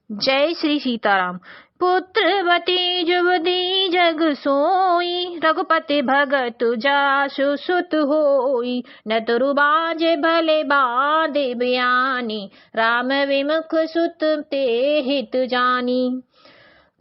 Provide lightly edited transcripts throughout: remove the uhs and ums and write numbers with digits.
जय श्री सीताराम। पुत्रवती जुबदी जग सोई, रघुपति भगत जासु सुत होई। न तुरु बाजे भले बादे बयानी, राम विमुख सुत ते हित जानी।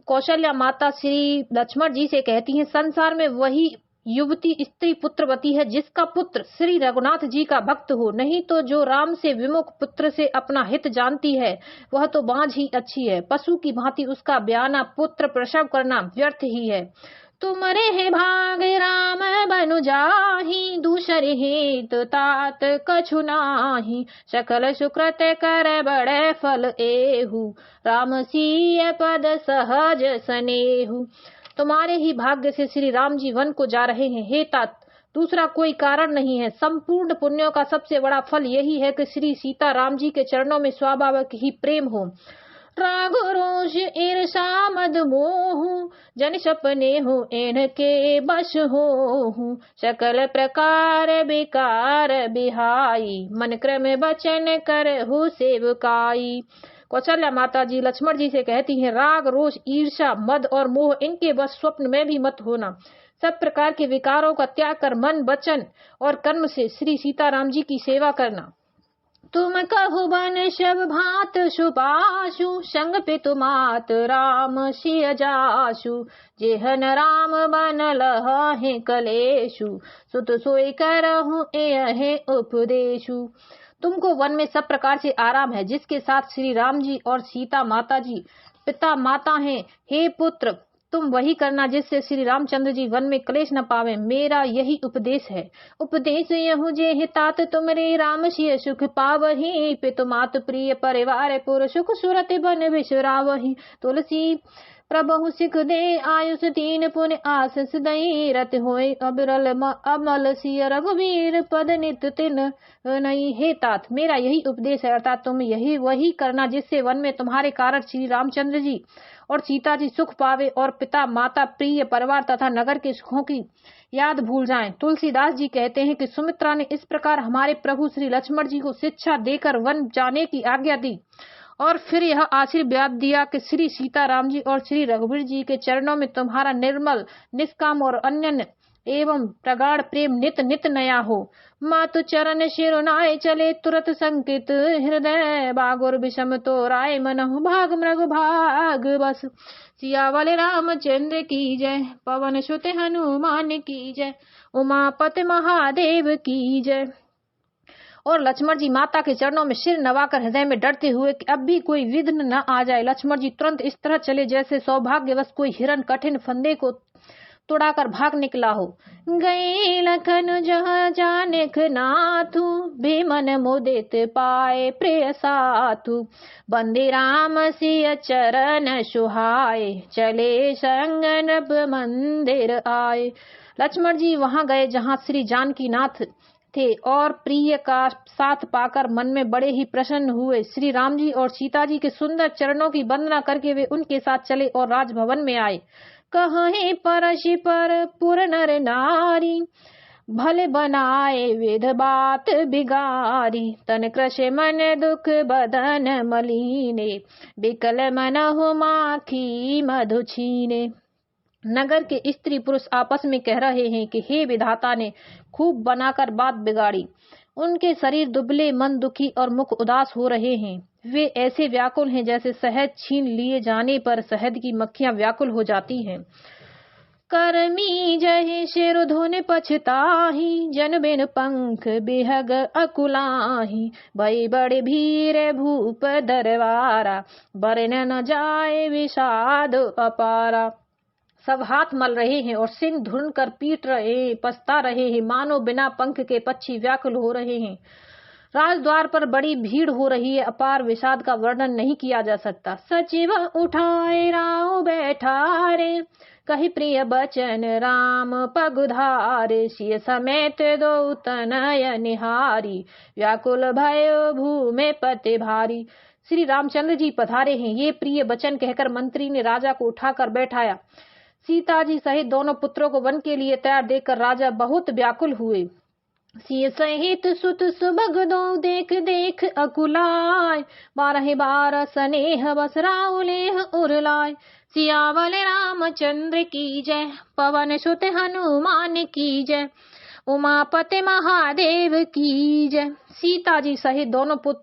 कौशल्या माता श्री लक्ष्मण जी से कहती हैं, संसार में वही युवती स्त्री पुत्रवती है जिसका पुत्र श्री रघुनाथ जी का भक्त हो, नहीं तो जो राम से विमुख पुत्र से अपना हित जानती है वह तो बांझ ही अच्छी है। पशु की भांति उसका ब्याना पुत्र प्रसव करना व्यर्थ ही है। तुमरे है भाग राम बनु जाहि, दूसरे हित तात कछु नाही। सकल सुकृत कर बड़े फल एहु, राम सिय पद सहज सनेहु। तुम्हारे ही भाग्य से श्री राम जी वन को जा रहे हैं, हे तात, दूसरा कोई कारण नहीं है। संपूर्ण पुण्यों का सबसे बड़ा फल यही है कि श्री सीता राम जी के चरणों में स्वाभाविक ही प्रेम हो। राग रोष ईर्षा मद मोह, जन सपने हो इनके बस हो। सकल प्रकार बेकार बिहाई, मन क्रम बचन करहु सेवकाई। कौशल्या माता जी लक्ष्मण जी से कहती हैं, राग रोष ईर्षा मद और मोह इनके बस स्वप्न में भी मत होना। सब प्रकार के विकारों का त्याग कर मन वचन और कर्म से श्री सीताराम जी की सेवा करना। तुम कहु बन शब भात सुपाशु, संग पितु मात राम सिय जासु। जेहन राम बन लहे कलेशु, सुत सोई करहु एहे उपदेशु। तुमको वन में सब प्रकार से आराम है, जिसके साथ श्री राम जी और सीता माता जी पिता माता हैं। हे पुत्र, तुम वही करना जिससे श्री रामचंद्र जी वन में क्लेश न पावे। मेरा यही उपदेश है। उपदेश यहु जे हितात तुमरे, राम सिय सुख पावही। पितु मात प्रिय परिवार पुर, सुख सुरति बन बिसरावही। तुलसी प्रभु सिख दे, आयुष तीन पुण्य आशीष दई। रत होय अबिरल अमल सिय, रघुवीर पद नित तिन नहीं। हे तात, मेरा यही उपदेश है, अर्थात तुम यही वही करना जिससे वन में तुम्हारे कारण श्री रामचंद्र जी और सीता जी सुख पावे और पिता माता प्रिय परिवार तथा नगर के सुखों की याद भूल जाएं। तुलसीदास जी कहते हैं कि सुमित्रा ने इस प्रकार हमारे प्रभु श्री लक्ष्मण जी को शिक्षा देकर वन जाने की आज्ञा दी और फिर यह आशीर्वाद दिया कि श्री सीताराम जी और श्री रघुवीर जी के चरणों में तुम्हारा निर्मल निष्काम और अन्य एवं प्रगाढ़ प्रेम नित नित नया हो। मातु चरण शिरोनाय चले, तुरत संकित हृदय। बागुर विषम तो राय मनहु, भाग मृग भाग बस। सियावल रामचंद्र की जय, पवन सुत हनुमान की जय, उमापति महादेव की जय। और लक्ष्मण जी माता के चरणों में सिर नवाकर हृदय में डरते हुए कि अब भी कोई विघ्न न आ जाए, लक्ष्मण जी तुरंत इस तरह चले जैसे सौभाग्यवश कोई हिरण कठिन फंदे को तोड़ाकर भाग निकला हो। गए लखन जहाँ जानिक नाथु, भीमन मुदित पाए प्रिय साथु। बंदे राम सिय चरण सुहाए, चले संग नभ मंदिर आए। लक्ष्मण जी वहां गए जहां श्री जानकी नाथ थे और प्रिय का साथ पाकर मन में बड़े ही प्रसन्न हुए। श्री राम जी और सीता जी के सुंदर चरणों की वंदना करके वे उनके साथ चले और राजभवन में आए। कहीं परशि पर पुर नर नारी, भले बनाए विध बात बिगारी। तन कृषि मन दुख बदन मलीने, बिकल मनहु माखी मधु छीने। नगर के स्त्री पुरुष आपस में कह रहे हैं कि हे विधाता ने खूब बनाकर बात बिगाड़ी। उनके शरीर दुबले, मन दुखी और मुख उदास हो रहे हैं। वे ऐसे व्याकुल हैं जैसे शहद छीन लिए जाने पर शहद की मक्खियां व्याकुल हो जाती हैं। करमी जहि सिर धुन पछताही, जन बिन पंख बिहग अकुलाही। भई बड़े भीर भूप दरबारा, बरन न जाए विषाद अपारा। सब हाथ मल रहे हैं और सिंह धुन कर पीट रहे पछता रहे हैं, मानो बिना पंख के पक्षी व्याकुल हो रहे हैं। राजद्वार पर बड़ी भीड़ हो रही है, अपार विषाद का वर्णन नहीं किया जा सकता। सचिव उठाए राव बैठारे, कही प्रिय बचन राम पगुधारे। सिय समेत दो तनय निहारी, व्याकुल भयो भूमि पति भारी। श्री रामचंद्र जी पधारे हैं, ये प्रिय बचन कहकर मंत्री ने राजा को उठाकर बैठाया। सीता जी सहित दोनों पुत्रों को वन के लिए तैयार देखकर राजा बहुत व्याकुल हुए। सिय सहित सुत सुबग दो देख देख अकुलाय, 12 स्नेह बस राउलेह उरलाय। सियावल रामचंद्र की जय, पवन सुत हनुमान की जय, उमापति महादेव की जय। सीता जी सहित दोनों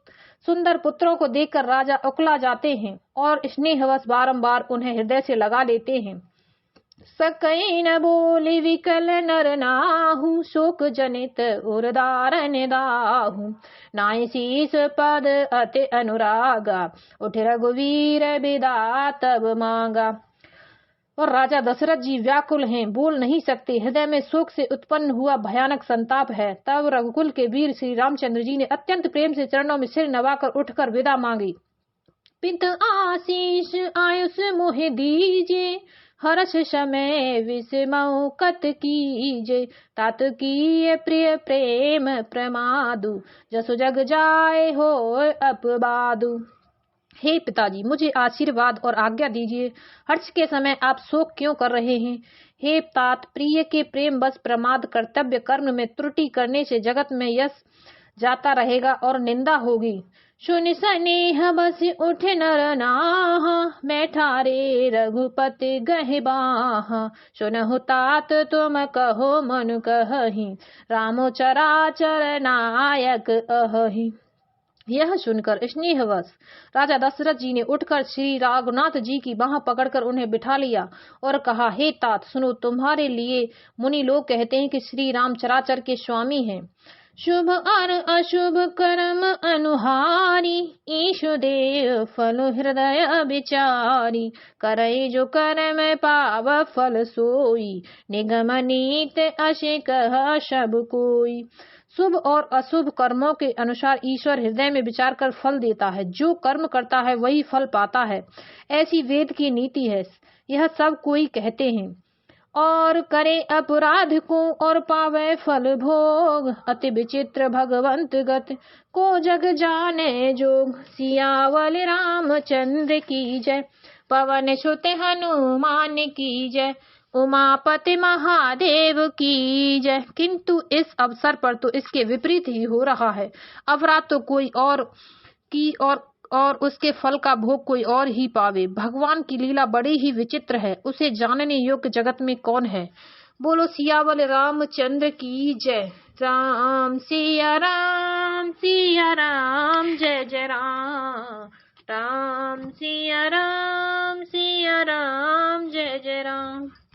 सुंदर पुत्रों को देखकर राजा उकला जाते हैं और स्नेहवश बारंबार उन्हें हृदय से लगा लेते हैं। सकई न बोली विकल नर नाहु, शोक जनित उरदारन दाहु। नाई शीस पद अति अनुरागा, उठ रघुवीर बिदा तब मांगा। और राजा दशरथ जी व्याकुल हैं, बोल नहीं सकते, हृदय में शोक से उत्पन्न हुआ भयानक संताप है। तब रघुकुल के वीर श्री रामचंद्र जी ने अत्यंत प्रेम से चरणों में सिर नवाकर उठकर विदा मांगी। पित आशीष आयुष मोहि दीजे, हर्ष समय विस्मौ कत कीजे। तात की प्रिय प्रेम प्रमादु, जसु जग जाए हो अपबादु। हे पिताजी, मुझे आशीर्वाद और आज्ञा दीजिए। हर्ष के समय आप शोक क्यों कर रहे हैं? हे तात, प्रिय के प्रेम बस प्रमाद कर्तव्य कर्म में त्रुटि करने से जगत में यश जाता रहेगा और निंदा होगी। सुनि स्नेह बस उठ नर नाह, बैठारे रघुपति गहि बाह। सुनहु तात तुम कहो मनु कहहि, रामो चराचर नायक अहहि। यह सुनकर स्नेहवश राजा दशरथ जी ने उठकर श्री रघुनाथ जी की बाह पकड़कर उन्हें बिठा लिया और कहा, हे तात सुनो, तुम्हारे लिए मुनि लोग कहते हैं कि श्री राम चराचर के स्वामी हैं। शुभ और अशुभ कर्म अनुहारी, ईशु देव फल हृदय विचारी। करई जो कर्म पाव फल सोई, निगम नीत अशे कह सब कोई। शुभ और अशुभ कर्मों के अनुसार ईश्वर हृदय में विचार कर फल देता है। जो कर्म करता है वही फल पाता है, ऐसी वेद की नीति है। यह सब कोई कहते हैं। और करे अपराध को और पावे फल भोग, अति विचित्र भगवंत गत को जग जाने जोग। सियावल रामचंद्र की जय, पवन सुत हनुमान की जय, उमापति महादेव की जय। किंतु इस अवसर पर तो इसके विपरीत ही हो रहा है। अपराध तो कोई और की और उसके फल का भोग कोई और ही पावे। भगवान की लीला बड़ी ही विचित्र है, उसे जानने योग्य जगत में कौन है। बोलो सियावल रामचंद्र की जय। राम सिया राम जय जय राम। राम सिया राम जय जय राम।